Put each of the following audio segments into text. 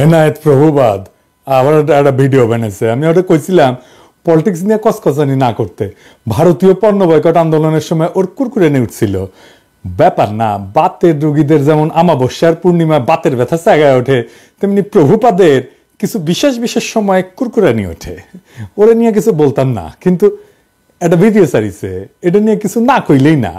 এনায়েত প্রভুবাদ আবার একটা ভিডিও বানাইছে। আমি ওটা কইছিলাম পলিটিক্স নিয়ে কসকসানি না করতে। ভারতীয় পণ্য বয়কট আন্দোলনের সময় ওর কুরকুরে নিয়ে উঠছিল। ব্যাপার না, বাতের রোগীদের যেমন আমাবস্যার পূর্ণিমা বাতের ব্যথা জায়গায় ওঠে, তেমনি প্রভুপাদের কিছু বিশেষ বিশেষ সময় কুরকুরে নিয়ে ওঠে। ওরা নিয়ে কিছু বলতাম না, কিন্তু একটা ভিডিও সারিছে, এটা নিয়ে কিছু না কইলেই না।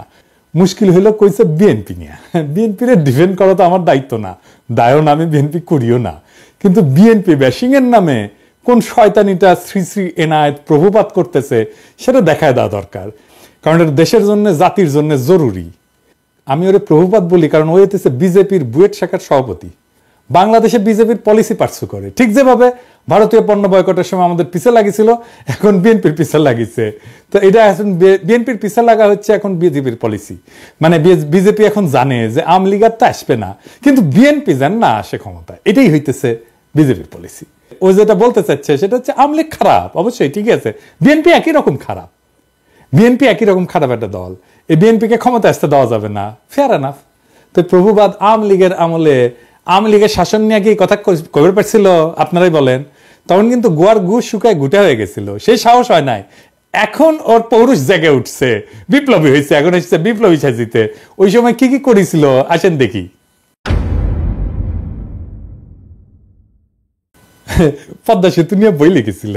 মুশকিল হইলো কইছে বিএনপি নিয়ে। বিএনপির ডিফেন্ড করা তো আমার দায়িত্ব না, দায়ও না, আমি বিএনপি করিও না। কিন্তু বিএনপি ব্যাশিং এর নামে কোন শয়তানিটা শ্রী শ্রী এনায়েত প্রভুপাত করতেছে সেটা দেখায় দেওয়া দরকার, কারণ এটা দেশের জন্য জাতির জন্য জরুরি। আমি ওরে প্রভুপাত বলি কারণ ও হইতেছে বিজেপির বুয়েট শাখার সভাপতি। বাংলাদেশে বিজেপির পলিসি পার্সু করে, ঠিক যেভাবে ভারতীয় পণ্য বয়কটের সময় আমাদের পিছে লাগিয়েছিল, এখন বিএনপির পিছে লাগিয়েছে। তো এটা এখন বিএনপির পিছে লাগা হচ্ছে এখন বিজেপির পলিসি। মানে বিজেপি এখন জানে যে আওয়ামী লীগ আর তো আসবে না, কিন্তু বিএনপি যেন না আসে ক্ষমতা, এটাই হইতেছে বিজেপির পলিসি। ও যেটা বলতে চাচ্ছে সেটা হচ্ছে আওয়ামী লীগ খারাপ, অবশ্যই ঠিক আছে, বিএনপি একই রকম খারাপ। বিএনপি একই রকম খারাপ একটা দল, এই বিএনপিকে ক্ষমতা আসতে দেওয়া যাবে না, ফেয়ার এনাফ। তো প্রভুবাদ আওয়ামী লীগের আমলে আওয়ামী লীগের শাসন নিয়ে কি কথা কবে পারছিল আপনারাই বলেন? তখন কিন্তু গোয়ার গু শুকায় গুটা হয়ে গেছিল, সেই সাহস হয় নাই। এখন ওর পৌরুষ জেগে উঠছে, বিপ্লবী হয়েছে, এখন এসেছে বিপ্লবী সাজিতে। ওই সময় কি কি করেছিল আসেন দেখি। পদ্মা সেতু নিয়ে বই লিখেছিল,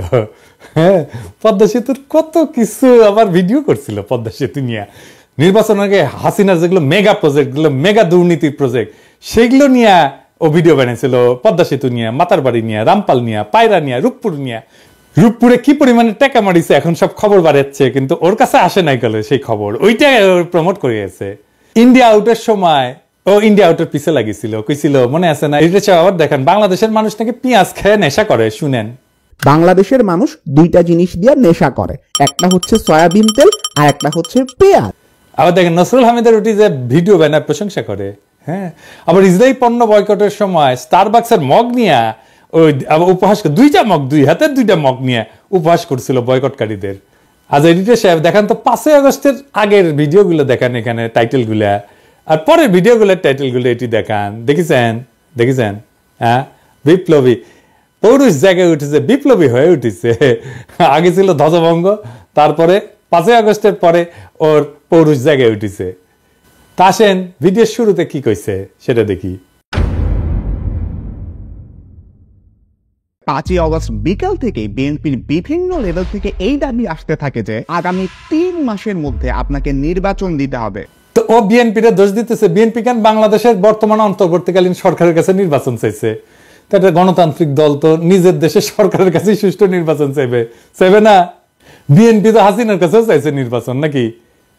হ্যাঁ, পদ্মা সেতুর কত কিছু আবার ভিডিও করছিল পদ্মা সেতু নিয়ে। নির্বাচন আগে হাসিনার যেগুলো মেগা প্রজেক্ট, গুলো মেগা দুর্নীতির প্রজেক্ট, সেগুলো নিয়ে ও ভিডিও বানিয়েছিল। পদ্মা সেতু নিয়ে, মাতারবাড়ি নিয়ে, রামপাল নিয়ে, পায়রা নিয়ে, রূপপুর নিয়ে। রূপপুরে কি পরিমাণে টাকা মারিছে এখন সব খবর বাড়াচ্ছে, কিন্তু ওর কাছে আসে নাই গেলে সেই খবর, ওইটা প্রমোট করে গেছে। ইন্ডিয়া আউটের সময় ও ইন্ডিয়া আউটের পিছে লাগিয়েছিল, কইছিল মনে আছে না? এটা আবার দেখেন, বাংলাদেশের মানুষ নাকি পেঁয়াজ খেয়ে নেশা করে। শুনেন, বাংলাদেশের মানুষ দুইটা জিনিস দিয়ে নেশা করে, একটা হচ্ছে সয়াবিন তেল আর একটা হচ্ছে পেঁয়াজ। আবার দেখেন নসরুল হামিদের ওটি যে ভিডিও বানায় প্রশংসা করে, হ্যাঁ। আবার ইসরায়েল পণ্য বয়কটের সময় স্টারবাক্সের মগ নিয়ে ওই উপহাস, দুইটা মগ, দুই হাতের দুইটা মগ নিয়ে উপহাস করছিল বয়কটকারীদের। আজ এডিটর সাহেব দেখান তো 5ই আগস্টের আগের ভিডিওগুলো দেখান, এখানে টাইটেলগুলা, আর পরের ভিডিওগুলোর টাইটেলগুলো এটি দেখান। দেখেছেন? হ্যাঁ, বিপ্লবী পৌরুষ জায়গায় উঠেছে, বিপ্লবী হয়ে উঠেছে। আগে ছিল ধ্বজভঙ্গ, তারপরে 5ই আগস্টের পরে ওর পৌরুষ জায়গায় উঠেছে। তা আসেন ভিডিওর শুরুতে কি কইছে সেটা দেখি। 5ই আগস্ট বিকাল থেকে বিএনপির বিভিন্ন লেভেল থেকে এই দাবি আসতে থাকে যে আগামী 3 মাসের মধ্যে আপনাকে নির্বাচন দিতে হবে। তো ও বিএনপির দোষ দিতেছে। বিএনপি কেন বাংলাদেশের বর্তমান অন্তর্বর্তীকালীন সরকারের কাছে নির্বাচন চাইছে? তো একটা গণতান্ত্রিক দল তো নিজের দেশের সরকারের কাছে সুষ্ঠু নির্বাচন চাইবে না? বিএনপি তো হাসিনার কাছেও চাইছে নির্বাচন নাকি?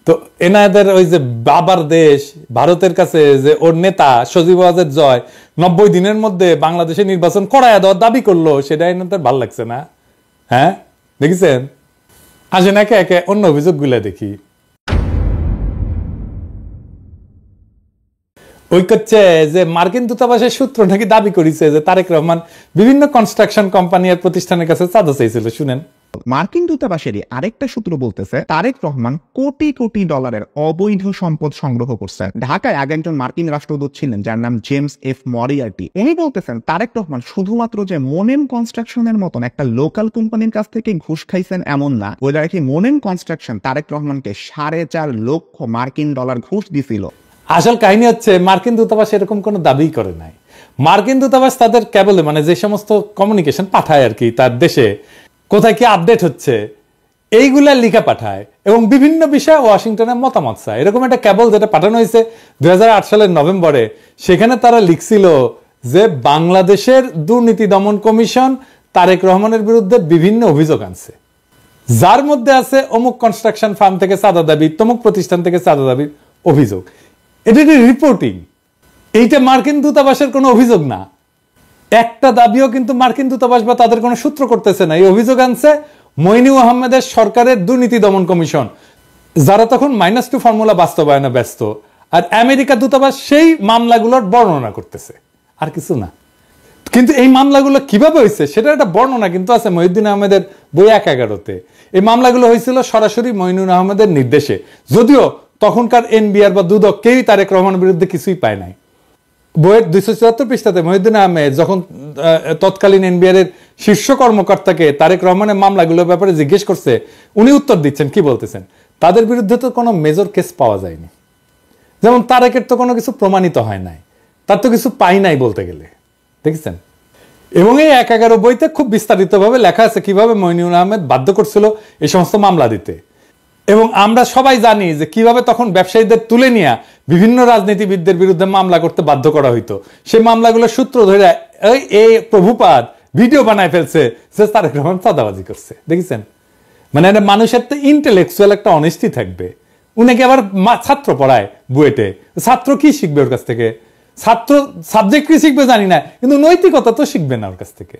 তো এনাদের ওই যে বাবার দেশ ভারতের কাছে যে ওর নেতা সজীব ওয়াজেদ জয় 90 দিনের মধ্যে বাংলাদেশে নির্বাচন করায় দেওয়ার দাবি করলো, সেটা এনাদের ভালো লাগছে না? হ্যাঁ, দেখেছেন? আসেন একে একে অন্য অভিযোগগুলা দেখি। ওই করছে যে মার্কিন দূতাবাসের সূত্র নাকি দাবি করেছে যে তারেক রহমান বিভিন্ন কনস্ট্রাকশন কোম্পানি আর প্রতিষ্ঠানের কাছে চাঁদা চাইছিল। শুনেন, মার্কিন দূতাবাসেরই আরেকটা সূত্র বলতেছে তারেক রহমান কোটি কোটি ডলারের অবৈধ সম্পদ সংগ্রহ করছেন। ঢাকায় আগে একজন মার্কিন রাষ্ট্রদূত ছিলেন যার নাম জেমস এফ মরিয়ার্টি। উনি বলতেছেন তারেক রহমান শুধুমাত্র যে মোনেম কনস্ট্রাকশনের মতন একটা লোকাল কোম্পানির কাছ থেকে ঘুষ খাইছেন এমন না, ওই কি মোনেম কনস্ট্রাকশন তারেক রহমানকে 4.5 লক্ষ মার্কিন ডলার ঘুষ দিছিল। আসল কাহিনী হচ্ছে মার্কিন দূতাবাস এরকম কোনো দাবি করে নাই। মার্কিন দূতাবাস তাদের কেবল মানে যে সমস্ত কমিউনিকেশন পাঠায় আর কি, তার দেশে কোথায় কি আপডেট হচ্ছে এইগুলা লিখা পাঠায় এবং বিভিন্ন বিষয়ে ওয়াশিংটনের মতামত চায়। এরকম একটা কেবল যেটা পাঠানো হয়েছে 2008 সালের নভেম্বরে, সেখানে তারা লিখছিল যে বাংলাদেশের দুর্নীতি দমন কমিশন তারেক রহমানের বিরুদ্ধে বিভিন্ন অভিযোগ আনছে, যার মধ্যে আছে অমুক কনস্ট্রাকশন ফার্ম থেকে চাঁদা দাবি, তমুক প্রতিষ্ঠান থেকে চাঁদা দাবির অভিযোগ। এটা রিপোর্টিং, এইটা মার্কিন দূতাবাসের কোনো অভিযোগ না। একটা দাবিও কিন্তু মার্কিন দূতাবাস বা তাদের কোনো সূত্র করতেছে না। এই অভিযোগ আনছে মইনুল আহমেদের সরকারের দুর্নীতি দমন কমিশন, যারা তখন -2 ফর্মুলা বাস্তবায়নে ব্যস্ত, আর আমেরিকা দূতাবাস সেই মামলাগুলোর বর্ণনা করতেছে, আর কিছু না। কিন্তু এই মামলাগুলো কিভাবে হয়েছে সেটা একটা বর্ণনা কিন্তু আছে মহিউদ্দিন আহমেদের বই 1/11-তে। এই মামলাগুলো হয়েছিল সরাসরি মইনুল আহমেদের নির্দেশে, যদিও তখনকার এনবিআর বা দুদক কেউই তারেক রহমানের বিরুদ্ধে কিছুই পায় নাই। বইয়ের 274 পৃষ্ঠাতে মহিউদ্দিন আহমেদ যখন তৎকালীন এনবিআর এর শীর্ষ কর্মকর্তাকে তারেক রহমানের মামলাগুলোর ব্যাপারে জিজ্ঞেস করছে, উনি উত্তর দিচ্ছেন, কি বলতেছেন, তাদের বিরুদ্ধে তো কোনো মেজর কেস পাওয়া যায়নি, যেমন তারেকের তো কোনো কিছু প্রমাণিত হয় নাই, তার তো কিছু পাই নাই বলতে গেলে, দেখেছেন। এবং এই 1/11 বইতে খুব বিস্তারিতভাবে লেখা আছে কিভাবে মইনুল আহমেদ বাধ্য করছিল এই সমস্ত মামলা দিতে। এবং আমরা সবাই জানি যে কিভাবে তখন ব্যবসায়ীদের তুলে নিয়ে বিভিন্ন রাজনীতিবিদদের বিরুদ্ধে মামলা করতে বাধ্য করা হইতো। সেই মামলাগুলোর সূত্র ধরে এই প্রভুপাদ ভিডিও বানায় ফেলছে যে তারেক রহমান চাঁদাবাজি করছে, দেখেছেন। মানে মানুষের তো ইন্টেলেকচুয়াল একটা অনেস্টি থাকবে। উনাকে আবার ছাত্র পড়ায় বুয়েটে, ছাত্র কি শিখবে ওর কাছ থেকে? ছাত্র সাবজেক্ট কি শিখবে জানি না, কিন্তু নৈতিকতা তো শিখবে না ওর কাছ থেকে।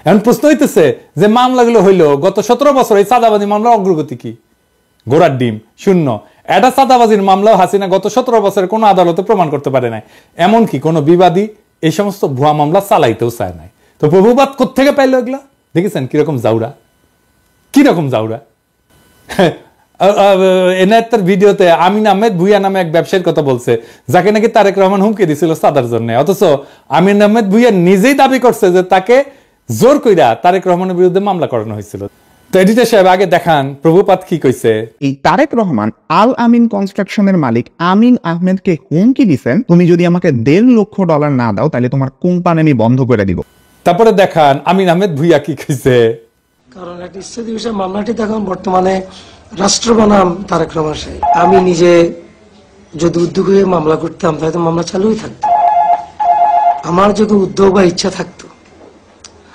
এখন প্রশ্ন হইতেছে যে মামলাগুলো হইলো গত 17 বছর, এই চাঁদাবাজি মামলার অগ্রগতি কি? গোড়ার ডিম, শূন্য। এটা চাঁদাবাজির মামলাও হাসিনা গত 17 বছরে কোনো আদালতে প্রমাণ করতে পারে নাই, এমনকি কোনো বিবাদী এই সমস্ত ভুয়া মামলা চালাইতেও চায় নাই। তো প্রভুবাদ কোত্থেকে পাইলো এগুলা? দেখেছেন কিরকম জাউরা, কিরকম জাউরা। এনায়েতের ভিডিওতে আমিন আহমেদ ভুইয়া নামে এক ব্যবসায়ীর কথা বলছে, যাকে নাকি তারেক রহমান হুমকি দিছিল চাঁদার জন্য। অথচ আমিন আহমেদ ভুইয়া নিজেই দাবি করছে যে তাকে জোর কইরা তারেক রহমানের বিরুদ্ধে মামলা করানো হয়েছিল। তো এডিটর সাহেব আগে দেখান প্রভুপাত কি কইছে। এই তারেক রহমান আল আমিন কনস্ট্রাকশনের মালিক আমিন আহমেদকে হুমকি দিছেন, তুমি যদি আমাকে $1.5 লক্ষ না দাও তাহলে তোমার কোম্পানি আমি বন্ধ করে দিব। তারপরে দেখান আমিন আহমেদ ভুইয়া কি কইছে। কারণ একটা ইস্তেদি বিষয় মামলাটি দেখুন বর্তমানে রাষ্ট্র বনাম তারেক রহমান সাহেব। আমি নিজে যদি উদ্যোগ হয়ে মামলা করতাম তাহলে তো মামলা চালুই থাকতো। আমার যদি উদ্যোগ বা ইচ্ছা থাকতো,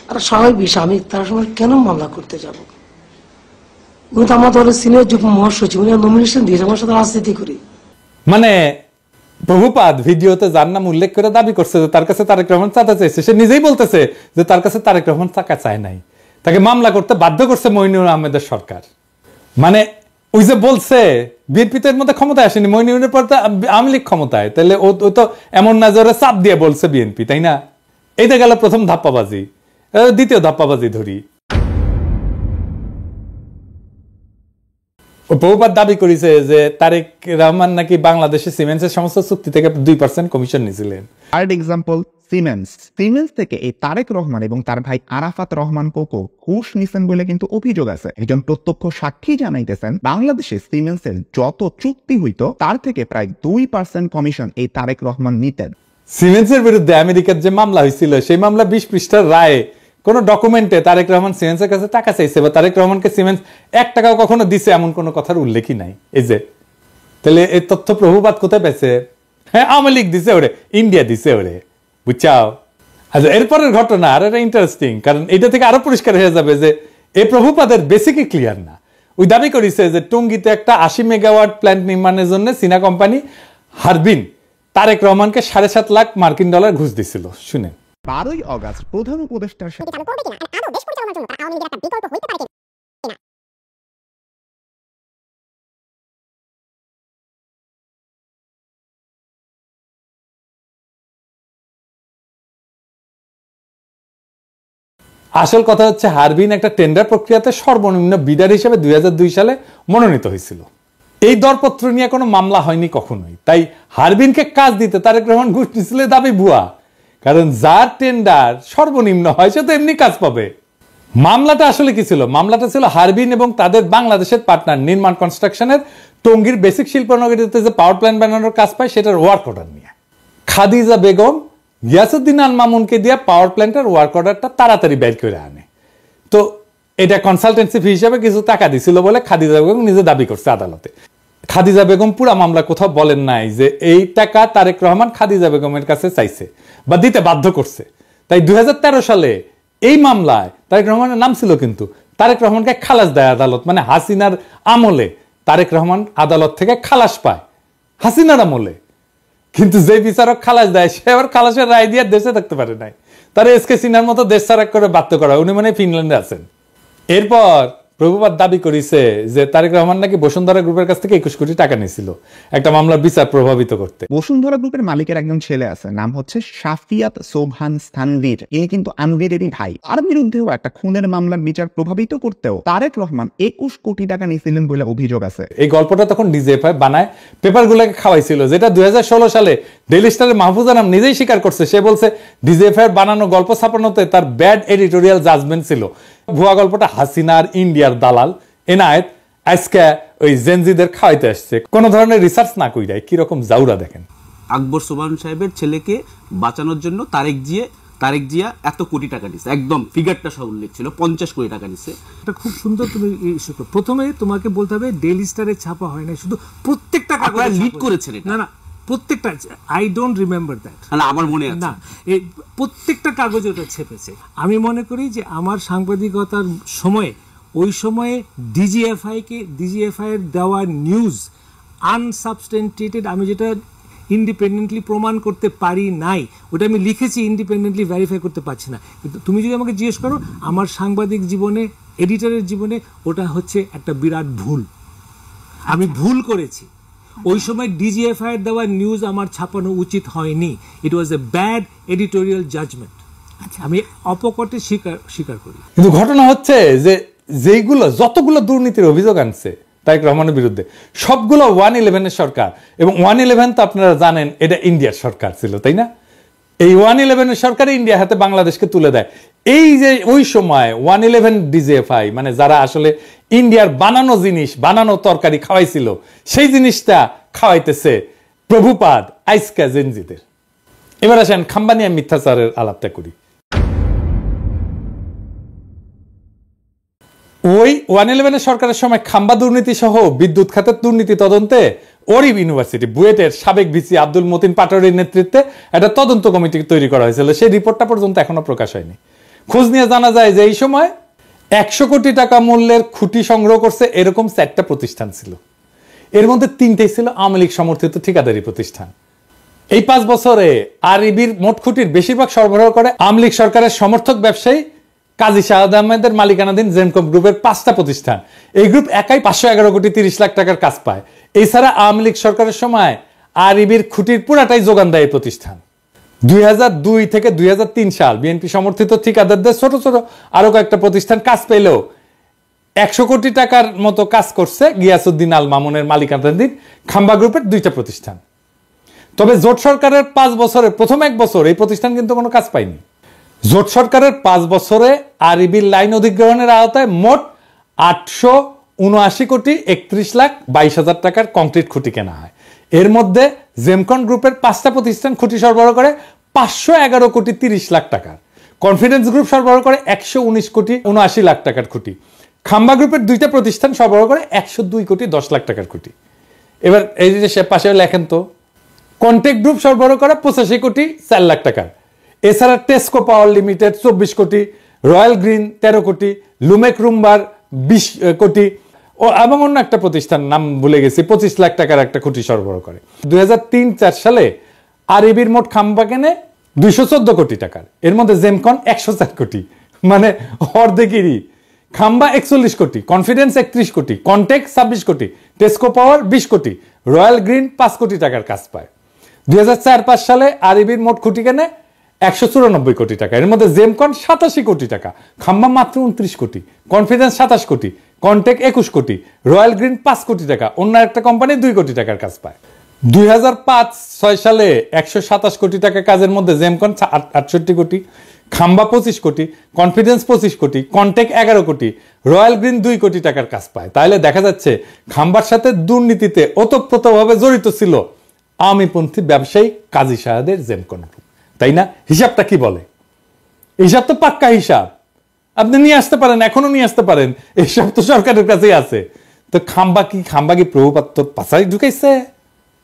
আর স্বাভাবিক বিষয়, আমি তার সময় কেন মামলা করতে যাব? উনি তো আমার দলের সিনিয়র যুগ্ম মহাসচিব, উনি নমিনেশন দিয়েছে, আমার সাথে রাজনীতি করি। মানে প্রভুপাদ ভিডিওতে যার নাম উল্লেখ করে দাবি করছে যে তার কাছে তারেক রহমান চাঁদা চাইছে, সে নিজেই বলতেছে যে তার কাছে তারেক রহমান টাকা চায় নাই, তাকে মামলা করতে বাধ্য করছে মইনুল আহমেদের সরকার। মানে ওই যে বলছে বিএনপি তো এর মধ্যে ক্ষমতায় আসেনি, মইনুলের পর তো আওয়ামী লীগ ক্ষমতায়, তাহলে ও তো এমন না যে চাপ দিয়ে বলছে বিএনপি, তাই না? এইটা গেল প্রথম ধাপ্পাবাজি। দ্বিতীয় ধাপ্পাবাজি ধরি, প্রভুপাত দাবি করেছে যে তারেক রহমান নাকি বাংলাদেশের সিমেন্টসের সমস্ত চুক্তি থেকে 2% কমিশন নিয়েছিলেন। থার্ড এক্সাম্পল সিমেন্স থেকে এই তারেক রহমান এবং তার ভাই আরাফাত রহমান কোকো ঘুষ নিছেন বলে কিন্তু অভিযোগ আছে। একজন প্রত্যক্ষ সাক্ষী জানাইতেছেন বাংলাদেশে সিমেন্সের যত চুক্তি হইতো তার থেকে প্রায় 2% কমিশন এই তারেক রহমান নিতেন। সিমেন্সের বিরুদ্ধে আমেরিকার যে মামলা হয়েছিল সেই মামলা 20 পৃষ্ঠার রায়ে কোন ডকুমেন্টে তারেক রহমান সিমেন্সের কাছে টাকা চাইছে বা তারেক রহমানকে সিমেন্স 1 টাকাও কখনো দিছে এমন কোন কথার উল্লেখই নাই। এই যে তাহলে এই তথ্য প্রভুপাত কোথায় পাইছে? হ্যাঁ, আওয়ামী লীগ দিছে ওরে, ইন্ডিয়া দিছে ওরে, বুঝছাও। আচ্ছা, এরপরের ঘটনা আর এটা ইন্টারেস্টিং, কারণ এটা থেকে আরো পরিষ্কার হয়ে যাবে যে এই প্রভুপাদের বেসিকই ক্লিয়ার না। ওই দাবি করেছে যে টঙ্গীতে একটা 80 মেগাওয়াট প্ল্যান্ট নির্মাণের জন্য চীনা কোম্পানি হারবিন তারেক রহমানকে $7.5 লাখ মার্কিন ডলার ঘুষ দিছিল। শুনে 12ই অগাস্ট প্রধান উপদেষ্টার সাথে আসল কথা হচ্ছে হারবিন একটা টেন্ডার প্রক্রিয়াতে সর্বনিম্ন বিডার হিসেবে 2002 সালে মনোনীত হয়েছিল। এই দরপত্র নিয়ে কোনো মামলা হয়নি কখনোই। তাই হারবিনকে কাজ দিতে তারেক রহমান ঘুষ দিছিল দাবি ভুয়া, কারণ যার টেন্ডার সর্বনিম্ন হয় সে তো এমনি কাজ পাবে। মামলাটা আসলে কি ছিল? মামলাটা ছিল হারবিন এবং তাদের বাংলাদেশের পার্টনার নির্মাণ কনস্ট্রাকশনের টঙ্গীর বেসিক শিল্পনগরীতে যে পাওয়ার প্ল্যান্ট বানানোর কাজ পায় সেটার ওয়ার্ক অর্ডার নিয়ে। খাদিজা বেগম গিয়াসউদ্দিন আল মামুনকে দিয়ে পাওয়ার প্ল্যান্টের ওয়ার্ক অর্ডারটা তাড়াতাড়ি বের করে আনে। তো এটা কনসালটেন্সি ফি হিসেবে কিছু টাকা দিছিল বলে খাদিজা বেগম নিজে দাবি করছে আদালতে। খাদিজা বেগম পুরা মামলা কোথাও বলেন নাই যে এই টাকা তারেক রহমান খাদিজা বেগমের কাছে চাইছে বা দিতে বাধ্য করছে। তাই 2013 সালে এই মামলায় তারেক রহমানের নাম ছিল, কিন্তু তারেক রহমানকে খালাস দেয় আদালত। মানে হাসিনার আমলে তারেক রহমান আদালত থেকে খালাস পায়, হাসিনার আমলে। কিন্তু যে বিচারক খালাস দেয় সে আবার খালাসের রায় দিয়ে দেশে থাকতে পারে নাই, তার এসকে সিনহার মতো দেশ ছাড়া করে বাধ্য করা। উনি মানে ফিনল্যান্ডে আছেন। এরপর প্রভুপাদ দাবি করেছে যে তারেক রহমান নাকি বসুন্ধরা গ্রুপের কাছ থেকে 21 কোটি টাকা নিয়েছিল একটা মামলার বিচার প্রভাবিত করতে। বসুন্ধরা গ্রুপের মালিকের একজন ছেলে আছে, নাম হচ্ছে শাফিয়াত সোবহান স্থানভীর। ইনি কিন্তু আনভীরেরই ভাই। আর বিরুদ্ধেও একটা খুনের মামলার বিচার প্রভাবিত করতেও তারেক রহমান 21 কোটি টাকা নিয়েছিলেন বলে অভিযোগ আছে। এই গল্পটা তখন ডিজিএফআই বানায় পেপারগুলোকে খাওয়াইছিল, যেটা 2016 সালে ডেইলি স্টারের মাহফুজ আনাম নিজেই স্বীকার করছে। সে বলছে ডিজিএফআই বানানো গল্প ছাপানোতে তার ব্যাড এডিটোরিয়াল জাজমেন্ট ছিল। ভুয়া গল্পটা হাসিনার ইন্ডিয়ার দালাল এনায়েত আজকে ওই জেনজিদের খাওয়াইতে আসছে, কোনো ধরনের রিসার্চ না কইরাই। কিরকম জাউরা দেখেন। আকবর সোবহান সাহেবের ছেলেকে বাঁচানোর জন্য তারেক জিয়া এত কোটি টাকা দিচ্ছে, একদম ফিগারটা সব উল্লেখ ছিল, 50 কোটি টাকা দিচ্ছে। এটা খুব সুন্দর। তুমি প্রথমে তোমাকে বলতে হবে ডেইলি স্টারে ছাপা হয় না, শুধু প্রত্যেকটা কাগজে লিড করেছেন। না প্রত্যেকটা, আই ডোন্ট রিমেম্বার দ্যাট। না আমার মনে আছে না, এই প্রত্যেকটা কাগজে ওটা ছেপেছে। আমি মনে করি যে আমার সাংবাদিকতার সময়ে ওই সময়ে ডিজিএফআই এর দেওয়া নিউজ আনসাবস্টেন্টেটেড, আমি যেটা ইন্ডিপেন্ডেন্টলি প্রমাণ করতে পারি নাই, ওটা আমি লিখেছি, ইন্ডিপেন্ডেন্টলি ভেরিফাই করতে পারছি না। কিন্তু তুমি যদি আমাকে জিজ্ঞেস করো আমার সাংবাদিক জীবনে, এডিটরের জীবনে ওটা হচ্ছে একটা বিরাট ভুল। আমি ভুল করেছি। ওই সময় ডিজিএফআই এর দেওয়া নিউজ আমার ছাপানো উচিত হয়নি। ইট ওয়াজ এ ব্যাড এডিটোরিয়াল জাজমেন্ট। আমি অপকটে স্বীকার করি। কিন্তু ঘটনা হচ্ছে যে যতগুলো দুর্নীতির অভিযোগ আনছে তারেক রহমানের বিরুদ্ধে, সবগুলো 111 সরকার, এবং 111 তো আপনারা জানেন এটা ইন্ডিয়ার সরকার ছিল, তাই না? এই 111 সরকার ইন্ডিয়া হাতে বাংলাদেশকে তুলে দেয়। এই যে ওই সময় 111 ডিজিএফআই মানে যারা আসলে ইন্ডিয়ার বানানো জিনিস, বানানো তরকারি খাওয়াইছিল, সেই জিনিসটা খাওয়াইতেছে প্রভুপাদ আইসকা জেনজিদের। এবার আসেন খাম্বানিয়া মিথ্যাচারের আলাপটা করি। ওই 111 সরকারের সময় খাম্বা দুর্নীতি সহ বিদ্যুৎ খাতের দুর্নীতি তদন্তে ওরিব ইউনিভার্সিটি বুয়েটের সাবেক ভিসি আব্দুল মতিন পাটোয়ারির নেতৃত্বে একটা তদন্ত কমিটি তৈরি করা হয়েছিল। সেই রিপোর্টটা পর্যন্ত এখনো প্রকাশ হয়নি। খোঁজ নিয়ে জানা যায় যে এই সময় 100 কোটি টাকা মূল্যের খুঁটি সংগ্রহ করছে এরকম 4টা প্রতিষ্ঠান ছিল। এর মধ্যে 3টেই ছিল আওয়ামী লীগ সমর্থিত ঠিকাদারি প্রতিষ্ঠান। এই 5 বছরে আরইবির মোট খুঁটির বেশিরভাগ সরবরাহ করে আওয়ামী লীগ সরকারের সমর্থক ব্যবসায়ী কাজী শাহাদ আহমেদের মালিকানাধীন জেনকম গ্রুপের 5টা প্রতিষ্ঠান। এই গ্রুপ একাই 511 কোটি 30 লাখ টাকার কাজ পায়। এছাড়া আওয়ামী লীগ সরকারের সময় আরইবির খুঁটির পুরাটাই যোগান দেয় এই প্রতিষ্ঠান। 2002 থেকে 2003 সাল বিএনপি সমর্থিত ঠিকাদারদের ছোট ছোট আরো কয়েকটা প্রতিষ্ঠান কাজ পেলেও 100 কোটি টাকার মতো কাজ করছে গিয়াসউদ্দিন আল মামুনের মালিকানাধীন খাম্বা গ্রুপের 2টা প্রতিষ্ঠান। তবে জোট সরকারের 5 বছরে প্রথম 1 বছর এই প্রতিষ্ঠান কিন্তু কোনো কাজ পায়নি। জোট সরকারের 5 বছরে আরইবির লাইন অধিগ্রহণের আওতায় মোট 879 কোটি 31 লাখ 22 হাজার টাকার কংক্রিট খুঁটি কেনা হয়। এর মধ্যে জেমকন গ্রুপের 5টা প্রতিষ্ঠান খুঁটি সরবরাহ করে 511 কোটি 30 লাখ টাকার, কনফিডেন্স গ্রুপ সরবরাহ করে 119 কোটি 79 লাখ টাকার খুঁটি, খাম্বা গ্রুপের 2টা প্রতিষ্ঠান সরবরাহ করে 102 কোটি 10 লাখ টাকার খুঁটি। এবার এই যে সে পাশে লেখেন তো, কন্টেক্ট গ্রুপ সরবরাহ করে 85 কোটি 4 লাখ টাকার। এছাড়া টেস্কো পাওয়ার লিমিটেড 24 কোটি, রয়্যাল গ্রিন 13 কোটি, লুমেক রুম্বার 20 কোটি এবং অন্য একটা প্রতিষ্ঠান নাম ভুলে গেছি 25 লাখ টাকার একটা খুঁটি সরবরাহ করে। 2003-04 সালে আরইবির মোট খাম্বা কেনে 214 কোটি টাকার। এর মধ্যে জেমকন 104 কোটি, মানে অর্ধেকেরই। খাম্বা 41 কোটি, কনফিডেন্স 31 কোটি, কন্টেক্ট 26 কোটি, টেস্কো পাওয়ার 20 কোটি, রয়্যাল গ্রিন 5 কোটি টাকার কাজ পায়। 2004-05 সালে আরইবির মোট খুঁটি কেনে 194 কোটি টাকা। এর মধ্যে জেমকন 87 কোটি টাকা, খাম্বা মাত্র 29 কোটি, কনফিডেন্স 27 কোটি, কন্টেক্ট 21 কোটি, রয়্যাল গ্রিন 5 কোটি টাকা, অন্য একটা কোম্পানি 2 কোটি টাকার কাজ পায়। 2005-06 সালে 127 কোটি টাকা কাজের মধ্যে জেমকন 68 কোটি, খাম্বা 25 কোটি, কনফিডেন্স 25 কোটি, কন্টেক্ট 11 কোটি, রয়্যাল গ্রিন 2 কোটি টাকার কাজ পায়। তাহলে দেখা যাচ্ছে খাম্বার সাথে দুর্নীতিতে ওতপ্রোতভাবে জড়িত ছিল আওয়ামীপন্থী ব্যবসায়ী কাজী শাহাদের জেমকন গ্রুপ, তাই না? হিসাবটা কি বলে? হিসাব তো পাক্কা হিসাব, আপনি নিয়ে আসতে পারেন, এখনো নিয়ে আসতে পারেন, এইসব তো সরকারের কাছেই আছে। তো খাম্বা কি প্রভুপাত পাশাই ঢুকাইছে?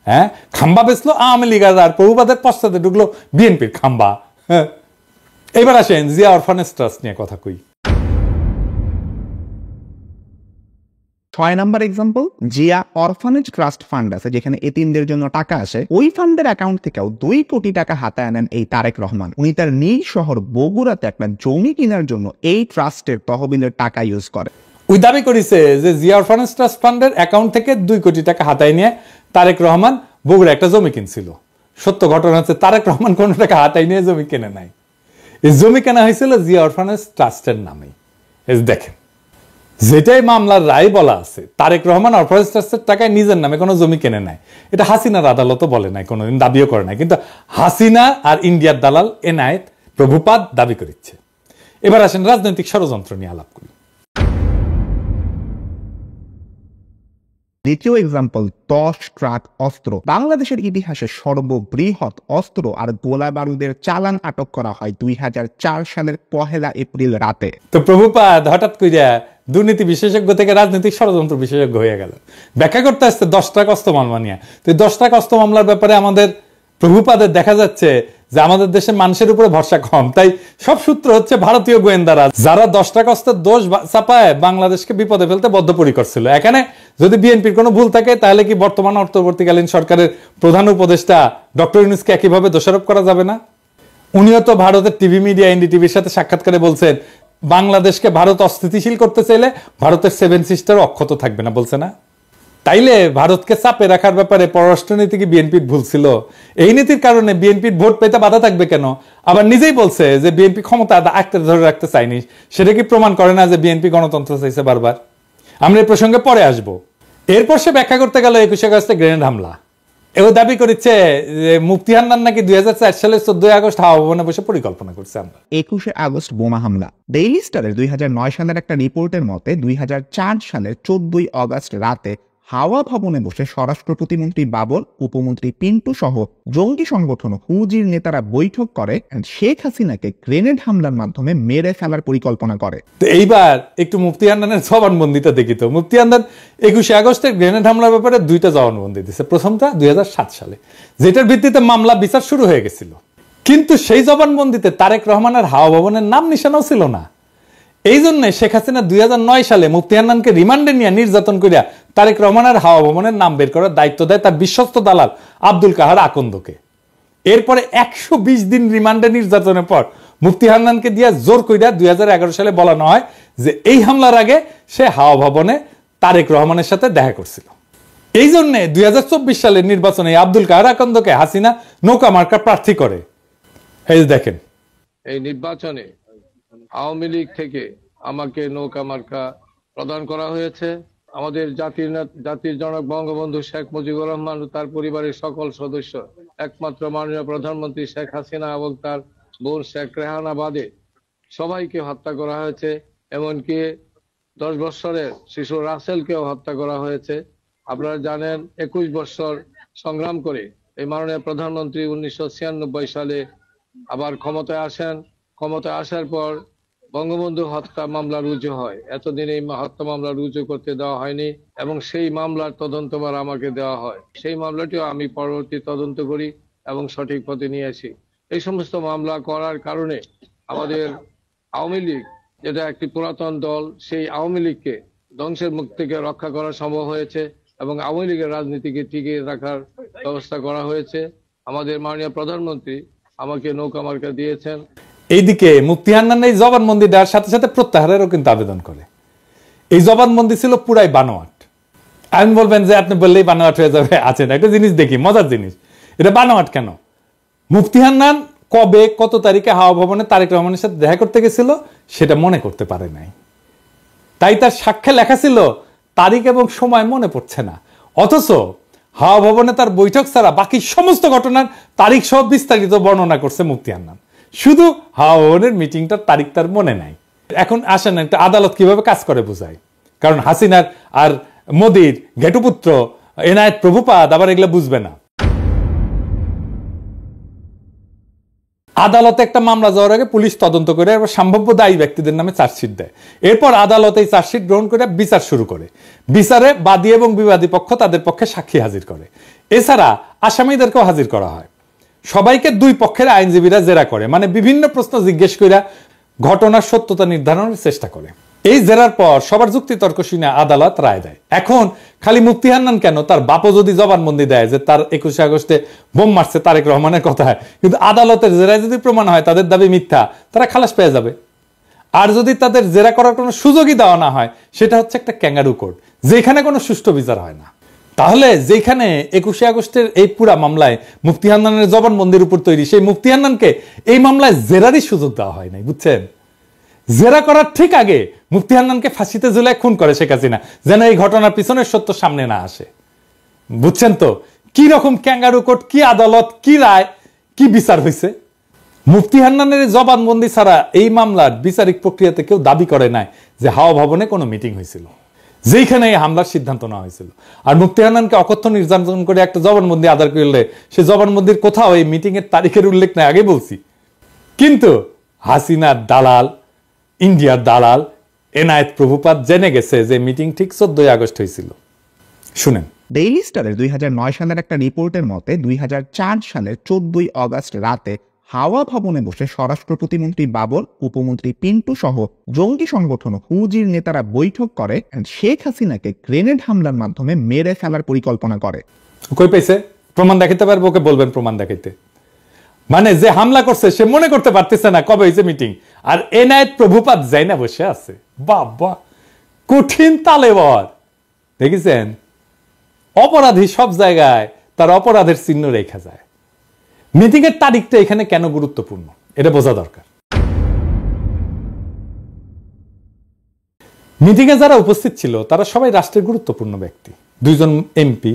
হ্যাঁ, খাম্বা বেচলো আওয়ামী লীগ আর প্রভুপাতের পশ্চাতে ঢুকলো বিএনপির খাম্বা। হ্যাঁ, এবার আসেন জিয়া অরফানেজ ট্রাস্ট নিয়ে কথা কই। 6 number example, Zia orphanage trust fund আছে যেখানে এতিমদের জন্য টাকা আসে। ওই ফান্ডের অ্যাকাউন্ট থেকেও 2 কোটি টাকা হাতে আনেন এই তারেক রহমান। উনি তার নিজ শহর বগুড়াতে একটা জমি কেনার জন্য এই ট্রাস্টের তহবিলের টাকা ইউজ করে। ওই দাবি করেছে যে জিয়া অরফানেজ ট্রাস্ট ফান্ডের অ্যাকাউন্ট থেকে 2 কোটি টাকা হাতায় নিয়ে তারেক রহমান বগুড়া একটা জমি কিনছিল। সত্য ঘটনা হচ্ছে তারেক রহমান কোনো টাকা হাতায় নিয়ে জমি কেনে নাই, এই জমি কেনা হয়েছিল জিয়া অরফানেজ ট্রাস্টের নামে। দেখেন, যেটাই মামলার রায় বলা আছে তারেক রহমান অরফানেজ ট্রাস্টের টাকায় নিজের নামে কোনো জমি কেনে নাই, এটা হাসিনার আদালতও বলে নাই, কোনোদিন দাবিও করে নাই, কিন্তু হাসিনা আর ইন্ডিয়ার দালাল এনায়েত প্রভুপাদ দাবি করেছে। এবার আসেন রাজনৈতিক ষড়যন্ত্র নিয়ে আলাপ করি। দ্বিতীয় এক্সাম্পল, 10 ট্রাক অস্ত্র। বাংলাদেশের ইতিহাসে সর্ববৃহৎ অস্ত্র আর গোলা বারুদের চালান আটক করা হয় 2004 সালের 1 এপ্রিল রাতে। তো প্রভুপাদ হঠাৎ কইরা দুর্নীতি বিশেষজ্ঞ থেকে রাজনৈতিক ষড়যন্ত্র বিশেষজ্ঞ হয়ে গেল, ব্যাখ্যা করতে আসছে 10 ট্রাক অস্ত্র মামলা নিয়ে। তো 10 ট্রাক অস্ত্র মামলার ব্যাপারে আমাদের প্রভুপাদের দেখা যাচ্ছে যে আমাদের দেশের মানুষের উপরে ভরসা কম, তাই সব সূত্র হচ্ছে ভারতীয় গোয়েন্দারা, যারা 10 ট্রাক অস্ত্রের দোষ চাপায় বাংলাদেশকে বিপদে ফেলতে বদ্ধপরিকর ছিল। এখানে যদি বিএনপির কোনো ভুল থাকে তাহলে কি বর্তমান অন্তর্বর্তীকালীন সরকারের প্রধান উপদেষ্টা ডক্টর ইউনূসকে একইভাবে দোষারোপ করা যাবে না? উনিও তো ভারতের টিভি মিডিয়া এনডিটিভির সাথে সাক্ষাৎকারে বলছেন বাংলাদেশকে ভারত অস্থিতিশীল করতে চাইলে ভারতের 7 সিস্টার অক্ষত থাকবে না, বলছে না? তাইলে ভারতকে চাপে রাখার ব্যাপারে পররাষ্ট্রনীতি কি বিএনপির ভুল ছিল? এই নীতির কারণে বিএনপির ভোট পেতে বাধা থাকবে কেন? আবার নিজেই বলছে যে বিএনপি ক্ষমতা আঁকড়ে ধরে রাখতে চায়নি, সেটা কি প্রমাণ করে না যে বিএনপি গণতন্ত্র চাইছে বারবার? আমরা এই প্রসঙ্গে পরে আসব। এরপর সে ব্যাখ্যা করতে গেল 21 আগস্টে গ্রেনেড হামলা। এও দাবি করেছে যে মুফতি হান্নান নাকি 2004 সালের 14 আগস্ট হাওয়া ভবনে বসে পরিকল্পনা করছে। আমরা 21 আগস্ট বোমা হামলা। ডেইলি স্টারের 2009 সালের একটা রিপোর্টের মতে 2004 সালের 14 আগস্ট রাতে হাওয়া ভবনে বসে স্বরাষ্ট্র প্রতিমন্ত্রী বাবর, উপমন্ত্রী পিন্টু সহ জঙ্গি সংগঠন হুজির নেতারা বৈঠক করে শেখ হাসিনাকে গ্রেনেড হামলার মাধ্যমে মেরে ফেলার পরিকল্পনা করে। তো এইবার একটু মুফতি হান্নানের জবানবন্দিটা দেখি তো। মুফতি হান্নান 21 আগস্টের গ্রেনেড হামলার ব্যাপারে 2টা জবানবন্দি দিয়েছে। প্রথমটা 2007 সালে, যেটার ভিত্তিতে মামলা বিচার শুরু হয়ে গেছিল, কিন্তু সেই জবানবন্দিতে তারেক রহমানের হাওয়া ভবনের নাম নিশানাও ছিল না। এই জন্য শেখ হাসিনা 2009 সালে মুফতি হান্নানকে রিমান্ডে নিয়ে নির্যাতন করিয়া তারেক রহমানের হাওয়া ভবনের নাম বের করার দায়িত্ব দেয় তার বিশ্বস্ত দালাল আব্দুল কাহার আকন্দকে। এরপরে 120 দিন রিমান্ডে নির্যাতনের পর মুফতি হান্নানকে দিয়া জোর কইরা 2011 সালে বলানো হয় যে এই হামলার আগে সে হাওয়া ভবনে তারেক রহমানের সাথে দেখা করছিল। এই জন্য 2024 সালের নির্বাচনে আব্দুল কাহার আকন্দকে হাসিনা নৌকা মার্কা প্রার্থী করে। এই দেখেন, এই নির্বাচনে আওয়ামী লীগ থেকে আমাকে নৌকা মার্কা প্রদান করা হয়েছে। আমাদের জাতির জনক বঙ্গবন্ধু শেখ মুজিবুর রহমান ও তার পরিবারের সকল সদস্য, একমাত্র মাননীয় প্রধানমন্ত্রী শেখ হাসিনা এবং তার বোন শেখ রেহানা বাদে সবাইকে হত্যা করা হয়েছে। এমনকি 10 বছরের শিশু রাসেলকেও হত্যা করা হয়েছে। আপনারা জানেন 21 বছর সংগ্রাম করে এই মাননীয় প্রধানমন্ত্রী 1996 সালে আবার ক্ষমতায় আসেন। ক্ষমতায় আসার পর বঙ্গবন্ধু হত্যা মামলা রুজু হয়। এতদিন এই হত্যা মামলা রুজু করতে দেওয়া হয়নি এবং সেই মামলার তদন্তভার আমাকে দেওয়া হয়। সেই মামলাটিও আমি পরবর্তী তদন্ত করি এবং সঠিক পথে নিয়ে আসি। এই সমস্ত মামলা করার কারণে আমাদের আওয়ামী লীগ, যেটা একটি পুরাতন দল, সেই আওয়ামী লীগকে ধ্বংসের মুখ থেকে রক্ষা করা সম্ভব হয়েছে এবং আওয়ামী লীগের রাজনীতিকে টিকিয়ে রাখার ব্যবস্থা করা হয়েছে। আমাদের মাননীয় প্রধানমন্ত্রী আমাকে নৌকা মার্কা দিয়েছেন। এইদিকে মুফতি হান্নান এই জবানবন্দি দেওয়ার সাথে সাথে প্রত্যাহারেরও কিন্তু আবেদন করে। এই জবানবন্দি ছিল পুরাই বানোয়াট। আপনি বলবেন যে আপনি বললেই বানোয়াট হয়ে যাবে, আছে না একটা জিনিস দেখি, মজার জিনিস। এটা বানোয়াট কেন? মুফতি হান্নান কবে কত তারিখে হাওয়া ভবনে তারেক রহমানের সাথে দেখা করতে গেছিল সেটা মনে করতে পারে নাই, তাই তার সাক্ষ্যে লেখা ছিল তারিখ এবং সময় মনে পড়ছে না। অথচ হাওয়া ভবনে তার বৈঠক ছাড়া বাকি সমস্ত ঘটনার তারিখ সহ বিস্তারিত বর্ণনা করছে মুফতি হান্নান। শুধু হাওয়া ভবনের মিটিংটার তারিখ তার মনে নাই। এখন আসেন একটা আদালত কিভাবে কাজ করে বোঝায়, কারণ হাসিনার আর মোদির ঘেটুপুত্র এনায়েত প্রভুপাদ আবার এগুলো বুঝবে না। আদালতে একটা মামলা যাওয়ার আগে পুলিশ তদন্ত করে এবার সম্ভাব্য দায়ী ব্যক্তিদের নামে চার্জশিট দেয়। এরপর আদালত এই চার্জশিট গ্রহণ করে বিচার শুরু করে। বিচারে বাদী এবং বিবাদী পক্ষ তাদের পক্ষে সাক্ষী হাজির করে। এছাড়া আসামিদেরকেও হাজির করা হয়। সবাইকে দুই পক্ষের আইনজীবীরা জেরা করে, মানে বিভিন্ন প্রশ্ন জিজ্ঞেস করে ঘটনার সত্যতা নির্ধারণের চেষ্টা করে। এই জেরার পর সবার যুক্তি তর্ক শুনে আদালত রায় দেয়। এখন খালি মুফতি হান্নান কেন, তার বাপও যদি জবানবন্দি দেয় যে তার 21 আগস্টে বোম মারছে তারেক রহমানের কথায়, কিন্তু আদালতের জেরায় যদি প্রমাণ হয় তাদের দাবি মিথ্যা, তারা খালাস পেয়ে যাবে। আর যদি তাদের জেরা করার কোনো সুযোগই দেওয়া না হয়, সেটা হচ্ছে একটা ক্যাঙ্গারু কোর্ট, যেখানে কোনো সুষ্ঠু বিচার হয় না। তাহলে যেখানে 21শে আগস্টের এই পুরা মামলায় মুফতি হান্নানের জবানবন্দির উপর তৈরি, সেই মুফতি হান্নানকে এই মামলায় জেরারই সুযোগ দেওয়া হয় নাই, বুঝছেন? জেরা করার ঠিক আগে মুফতি হান্নানকে ফাঁসিতে ঝুলায় খুন করে শেখ হাসিনা, যেন এই ঘটনার পিছনের সত্য সামনে না আসে। বুঝছেন তো কি রকম ক্যাঙ্গারু কোর্ট, কি আদালত, কি রায়, কি বিচার হয়েছে? মুফতি হান্নানের জবানবন্দি ছাড়া এই মামলার বিচারিক প্রক্রিয়াতে কেউ দাবি করে নাই যে হাওয়া ভবনে কোনো মিটিং হয়েছিল, যেখানে এই হামলার সিদ্ধান্ত নেওয়া হয়েছিল। আর মুফতি হান্নানকে অকথ্য নির্যাতন করে একটা জবানবন্দি আদার করলে সে জবানবন্দির কোথাও এই মিটিং এর তারিখের উল্লেখ নাই, আগে বলছি। কিন্তু হাসিনার দালাল, ইন্ডিয়ার দালাল এনায়েত প্রভুপাত জেনে গেছে যে মিটিং ঠিক 14ই আগস্ট হয়েছিল। শুনেন, ডেইলি স্টারের 2009 সালের একটা রিপোর্টের মতে 2004 সালের 14ই আগস্ট রাতে হাওয়া ভবনে বসে স্বরাষ্ট্র প্রতিমন্ত্রী বাবর, উপমন্ত্রী পিন্টু সহ জঙ্গি সংগঠন হুজির নেতারা বৈঠক করে শেখ হাসিনাকে গ্রেনেড হামলার মাধ্যমে মেরে ফেলার পরিকল্পনা করে। কই পাইছে? প্রমাণ দেখাতে পারবো? ওকে বলবেন প্রমাণ দেখাইতে। মানে যে হামলা করছে সে মনে করতে পারতেছে না কবে হয়েছে মিটিং, আর এনায়েত প্রভুপাত যাই না বসে আছে। বাবা, কঠিন তালেবর। দেখেছেন, অপরাধী সব জায়গায় তার অপরাধের চিহ্ন রেখা যায়। মিটিং এর তারিখটা এখানে কেন গুরুত্বপূর্ণ এটা বোঝা দরকার। মিটিং এ যারা উপস্থিত ছিল তারা সবাই রাষ্ট্রের গুরুত্বপূর্ণ ব্যক্তি, 2 জন এমপি,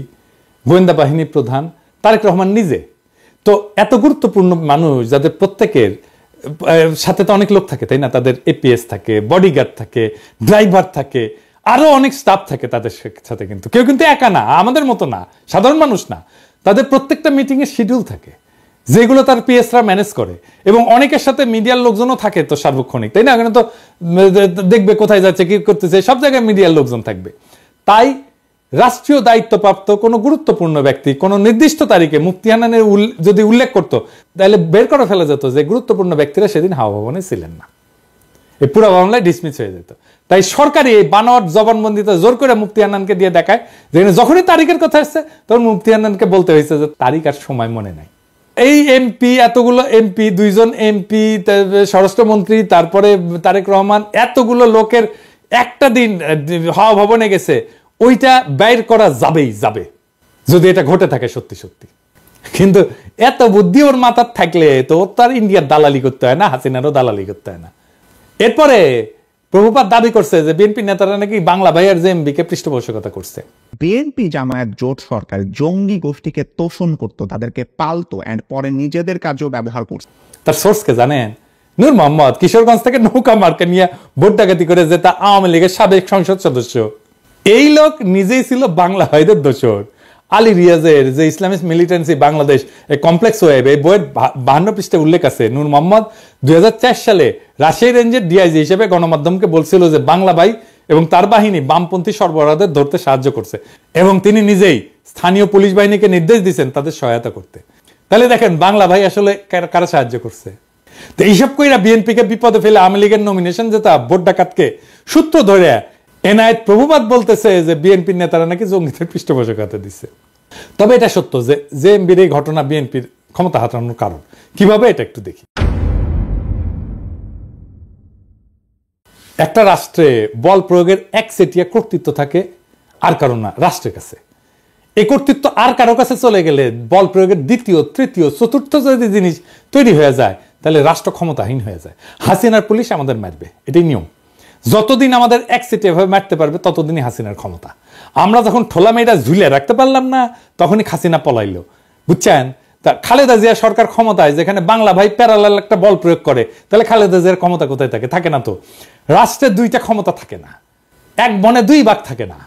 গোয়েন্দা বাহিনী প্রধান, তারেক রহমান নিজে। তো এত গুরুত্বপূর্ণ মানুষ যাদের প্রত্যেকের সাথে তো অনেক লোক থাকে, তাই না? তাদের এপিএস থাকে, বডিগার্ড থাকে, ড্রাইভার থাকে, আরো অনেক স্টাফ থাকে তাদের সাথে। কিন্তু কেউ কিন্তু একা না, আমাদের মতো না, সাধারণ মানুষ না। তাদের প্রত্যেকটা মিটিং এর শিডিউল থাকে, যেগুলো তার পিএসরা ম্যানেজ করে, এবং অনেকের সাথে মিডিয়ার লোকজনও থাকে তো সার্বক্ষণিক, তাই না? এখানে তো দেখবে কোথায় যাচ্ছে, কি করতেছে, সব জায়গায় মিডিয়ার লোকজন থাকবে। তাই রাষ্ট্রীয় দায়িত্বপ্রাপ্ত কোনো গুরুত্বপূর্ণ ব্যক্তি কোনো নির্দিষ্ট তারিখে মুফতি হান্নানের যদি উল্লেখ করতো, তাহলে বের করে ফেলা যেত যে গুরুত্বপূর্ণ ব্যক্তিরা সেদিন হাওয়া ভবনে ছিলেন না, এই পুরো মামলায় ডিসমিস হয়ে যেত। তাই সরকারি এই বানোয়াট জবানবন্দিতে জোর করে মুফতি হান্নানকে দিয়ে দেখায়, যেখানে যখনই তারিখের কথা আসছে তখন মুফতি হান্নানকে বলতে হয়েছে যে তারিখ আর সময় মনে নাই। এই এমপি, এতগুলো এমপি, 2 জন এমপি, স্বরাষ্ট্রমন্ত্রী, তারপরে তারেক রহমান, এতগুলো লোকের একটা দিন হাওয়া ভবনে গেছে, ওইটা বাইর করা যাবেই যাবে যদি এটা ঘটে থাকে সত্যি সত্যি। কিন্তু এত বুদ্ধি ওর মাথার থাকলে তো ওর তার ইন্ডিয়ার দালালি করতে হয় না, হাসিনারও দালালি করতে হয় না। এরপরে প্রভুপাত দাবি করছে যে বিএনপি নেতারা নাকি বাংলা ভাইয়ের জেএমবি কে পৃষ্ঠপোষকতা করছে। বিএনপি জামায়াত জোট সরকার জঙ্গি গোষ্ঠীকে তোষণ করত, তাদেরকে পালতো, এন্ড পরে নিজেদের কাজেও ব্যবহার করছে। তার সোর্সকে জানেন? নূর মোহাম্মদ কিশোরগঞ্জ থেকে নৌকা মার্কা নিয়ে ভোট ডাকাতি করে যেটা আওয়ামী লীগের সাবেক সংসদ সদস্য, এই লোক নিজেই ছিল বাংলা ভাইদের দোসর। আলী রিয়াজের যে Islamic militancy Bangladesh complex web, এই বইয়ের 52 পৃষ্ঠায় উল্লেখ আছে নূর মোহাম্মদ 2004 সালে রাজশাহী রেঞ্জের ডিআইজি হিসেবে গণমাধ্যমকে বলছিল যে বাংলা ভাই এবং তার বাহিনী বামপন্থী সরবরাহদের ধরতে সাহায্য করছে, এবং তিনি নিজেই স্থানীয় পুলিশ বাহিনীকে নির্দেশ দিয়েছেন তাদের সহায়তা করতে। তাহলে দেখেন বাংলা ভাই আসলে কারা সাহায্য করছে। তো এইসব কইরা বিএনপিকে বিপদে ফেলে আওয়ামী লীগের নমিনেশন যেটা ভোট ডাকাতকে সূত্র ধরে এনায়েত প্রভুপাত বলতেছে যে বিএনপির নেতারা নাকি জঙ্গিদের পৃষ্ঠপোষকতা দিচ্ছে। তবে এটা সত্য যে জেএমবির এই ঘটনা বিএনপির ক্ষমতা হারানোর কারণ। কিভাবে এটা একটু দেখি। একটা রাষ্ট্রে বল প্রয়োগের একচেটিয়া কর্তৃত্ব থাকে আর কারণ না, রাষ্ট্রের কাছে। এই কর্তৃত্ব আর কারো কাছে চলে গেলে বল প্রয়োগের দ্বিতীয়, তৃতীয়, চতুর্থ যদি জিনিস তৈরি হয়ে যায় তাহলে রাষ্ট্র ক্ষমতাহীন হয়ে যায়। হাসিনার পুলিশ আমাদের মারবে, এটাই নিয়ম। যতদিন আমাদের একচেটিয়া ভাবে মারতে পারবে ততদিনই হাসিনার ক্ষমতা। আমরা যখন ঠোলা মেয়েটা ঝুলে রাখতে পারলাম না তখনই হাসিনা পলাইলো, বুঝছেন? তা খালেদা জিয়া সরকার ক্ষমতায়, যেখানে বাংলা ভাই প্যারালাল একটা বল প্রয়োগ করে, তাহলে খালেদা জিয়ার ক্ষমতা কোথায় থাকে? থাকে না তো। রাষ্ট্রের 2টা ক্ষমতা থাকে না, এক বনে 2 বাঘ থাকে না,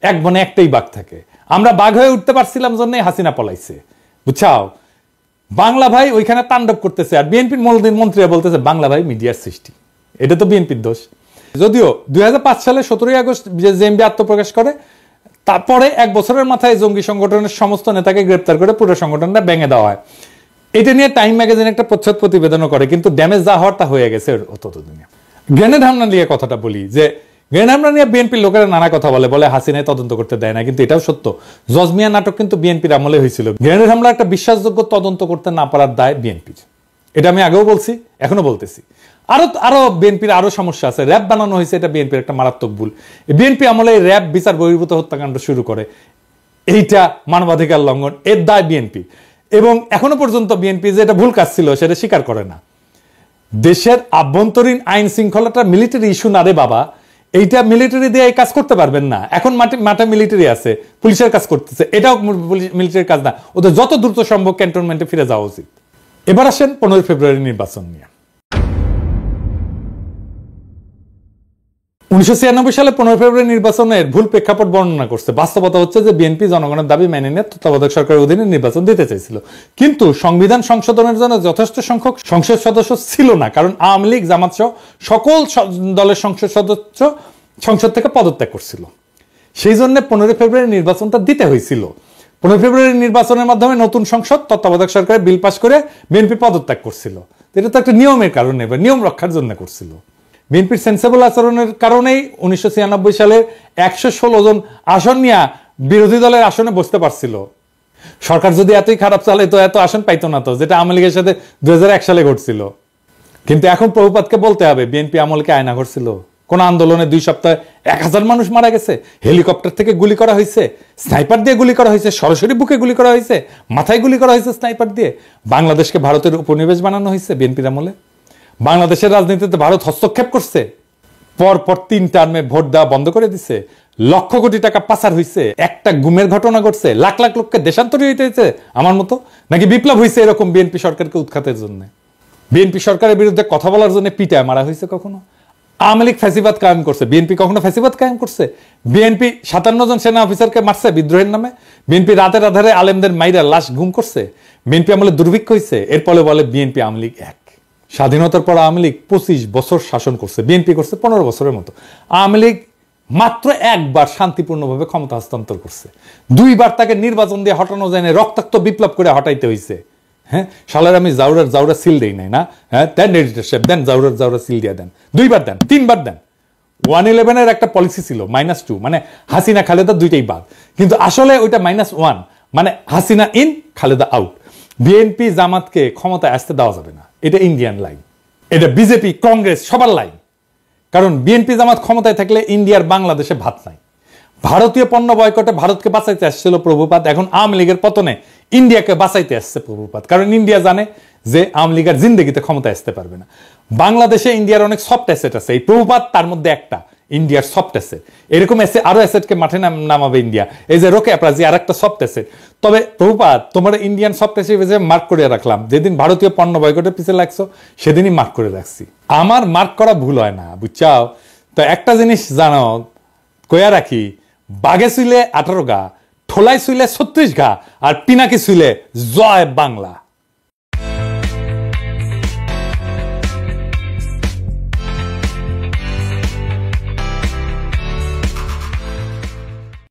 এক বনে একটাই বাঘ থাকে। আমরা বাঘ হয়ে উঠতে পারছিলাম জন্যই হাসিনা পলাইছে, বুঝছাও? বাংলা ভাই ওইখানে তাণ্ডব করতেছে, আর বিএনপির মন্ত্রীরা বলতেছে বাংলা ভাই মিডিয়ার সৃষ্টি। এটা তো বিএনপির দোষ। যদিও 2005 সালে 17ই আগস্ট জেএমবি আত্মপ্রকাশ করে, তারপরে 1 বছরের মাথায় জঙ্গি সংগঠনের সমস্ত নেতাকে গ্রেপ্তার করে পুরো সংগঠনটা ভেঙে দেওয়া হয়। এটা নিয়ে টাইম ম্যাগাজিন একটা প্রচ্ছদ প্রতিবেদনও করে, কিন্তু ড্যামেজ যা হওয়ার তা হয়ে গেছে ততদিনে। গ্রেনেড হামলা নিয়ে কথাটা বলি, যে গ্রেনেড হামলা নিয়ে বিএনপির লোকেরা নানা কথা বলে হাসিনায় তদন্ত করতে দেয় না, কিন্তু এটাও সত্য। জজমিয়া নাটক কিন্তু বিএনপির আমলে হয়েছিল। গ্রেনেড হামলা একটা বিশ্বাসযোগ্য তদন্ত করতে না পারার দায় বিএনপির। এটা আমি আগেও বলছি, এখনো বলতেছি। আরো বিএনপির আরো সমস্যা আছে। র্যাব বানানো হয়েছে, এটা বিএনপির একটা মারাত্মক ভুল। বিএনপি আমলে র্যাব বিচার বহির্ভূত হত্যাকাণ্ড শুরু করে, এইটা মানবাধিকার লঙ্ঘন, এর দায় বিএনপি। এবং এখনো পর্যন্ত বিএনপি যে এটা ভুল কাজ ছিল সেটা স্বীকার করে না। দেশের আভ্যন্তরীণ আইন শৃঙ্খলাটা মিলিটারি ইস্যু না রে বাবা, এইটা মিলিটারি দিয়ে এই কাজ করতে পারবেন না। এখন মাঠে মিলিটারি আছে, পুলিশের কাজ করতেছে, এটাও মিলিটারির কাজ না। ওদের যত দ্রুত সম্ভব ক্যান্টনমেন্টে ফিরে যাওয়া উচিত। এবার আসেন 15 ফেব্রুয়ারি নির্বাচন নিয়ে। 1996 সালে 15 ফেব্রুয়ারি নির্বাচনের ভুল প্রেক্ষাপট বর্ণনা করছে। বাস্তবতা হচ্ছে যে বিএনপি জনগণের দাবি মেনে নিয়ে তত্ত্বাবধায়ক সরকারের অধীনে নির্বাচন দিতে চাইছিল, কিন্তু সংবিধান সংশোধনের জন্য যথেষ্ট সংখ্যক সংসদ সদস্য ছিল না, কারণ আওয়ামী লীগ, জামাত সহ সকল দলের সংসদ সদস্য সংসদ থেকে পদত্যাগ করছিল। সেই জন্য 15 ফেব্রুয়ারি নির্বাচনটা দিতে হয়েছিল। 15 ফেব্রুয়ারি নির্বাচনের মাধ্যমে নতুন সংসদ তত্ত্বাবধায়ক সরকারের বিল পাস করে বিএনপি পদত্যাগ করছিল। এটা তো একটা নিয়মের কারণে, নিয়ম রক্ষার জন্য করছিল। বিএনপির সেন্সেবল আচরণের কারণেই 1996 সালে 116 জন আসন নিয়ে বিরোধী দলের আসনে বসতে পারছিল। সরকার যদি এতই খারাপ চালে তো এত আসন পাইতো না, তো যেটা আওয়ামী লীগের সাথে 2001 সালে ঘটছিল। কিন্তু এখন প্রভুপাতকে বলতে হবে, বিএনপি আমলকে আয়না ঘটছিল? কোন আন্দোলনে 2 সপ্তাহে 1000 মানুষ মারা গেছে, হেলিকপ্টার থেকে গুলি করা হয়েছে, স্নাইপার দিয়ে গুলি করা হয়েছে, সরাসরি বুকে গুলি করা হয়েছে, মাথায় গুলি করা হয়েছে স্নাইপার দিয়ে। বাংলাদেশকে ভারতের উপনিবেশ বানানো হয়েছে বিএনপির আমলে। বাংলাদেশের রাজনীতিতে ভারত হস্তক্ষেপ করছে, পর 3 টার্মে ভোট দেওয়া বন্ধ করে দিছে, লক্ষ কোটি টাকা পাচার হয়েছে, একটা গুমের ঘটনা ঘটছে, লাখ লাখ লোককে দেশান্তরী হইতে হয়েছে আমার মতো, নাকি বিপ্লব হয়েছে এরকম বিএনপি সরকারকে উৎখাতের জন্য? বিএনপি সরকারের বিরুদ্ধে কথা বলার জন্য পিটায় মারা হয়েছে কখনো? আওয়ামী লীগ ফ্যাসিবাদ কায়েম করছে, বিএনপি কখনো ফ্যাসিবাদ কায়েম করছে? বিএনপি 57 জন সেনা অফিসারকে মারছে বিদ্রোহের নামে? বিএনপি রাতের আধারে আলেমদের মাইরা লাশ গুম করছে? বিএনপি আমলে দুর্ভিক্ষ হয়েছে? এরপরে বলে বিএনপি আওয়ামী লীগ এক। স্বাধীনতার পর আওয়ামী লীগ 25 বছর শাসন করছে, বিএনপি করছে 15 বছরের মতো। আওয়ামী লীগ মাত্র একবার শান্তিপূর্ণভাবে ক্ষমতা হস্তান্তর করছে, 2 বার তাকে নির্বাচন দিয়ে হটানো যায় না, রক্তাক্ত বিপ্লব করে হটাইতে হয়েছে। হ্যাঁ, শালার আমি জাউরা সিল দেই নাই না? হ্যাঁ, দেন এডিটর সাহেব, দেন জাউরা সিল দিয়ে দেন, 2 বার দেন, 3 বার দেন। 111 একটা পলিসি ছিল -2, মানে হাসিনা খালেদা দুইটাই বাদ, কিন্তু আসলে ওইটা -1, মানে Hasina in Khaleda out. BNP জামাতকে ক্ষমতায় আসতে দেওয়া যাবে না, এটা ইন্ডিয়ান লাইন, এটা বিজেপি কংগ্রেস সবার লাইন। কারণ বিএনপি জামাত ক্ষমতায় থাকলে ইন্ডিয়ার বাংলাদেশে ভাত নাই। ভারতীয় পণ্য বয়কটে ভারতকে বাঁচাইতে আসছিল প্রভুপাত, এখন আওয়ামী লীগের পতনে ইন্ডিয়াকে বাঁচাইতে আসছে প্রভুপাত, কারণ ইন্ডিয়া জানে যে আওয়ামী লীগের জিন্দগিতে ক্ষমতায় আসতে পারবে না। বাংলাদেশে ইন্ডিয়ার অনেক সফট অ্যাসেট আছে, এই প্রভুপাত তার মধ্যে একটা, ইন্ডিয়ার সফট অ্যাসেট। এরকম আরো অ্যাসেটকে মাঠে নামাবে ইন্ডিয়া, এই যে রোকে অ্যাপ্রাজি আর একটা সফট অ্যাসেট। তবে প্রভুপাত, তোমার ইন্ডিয়ান সফট অ্যাসেট মার্ক করে রাখলাম, যেদিন ভারতীয় পণ্য বয়কটের পিছিয়ে লাগছো সেদিনই মার্ক করে রাখছি। আমার মার্ক করা ভুল হয় না, বুঝছাও? তো একটা জিনিস জানো, কয়া রাখি, বাঘে শুইলে 18 গা, ঠোলাই শুইলে 36 গা, আর পিনাকি শুইলে জয় বাংলা।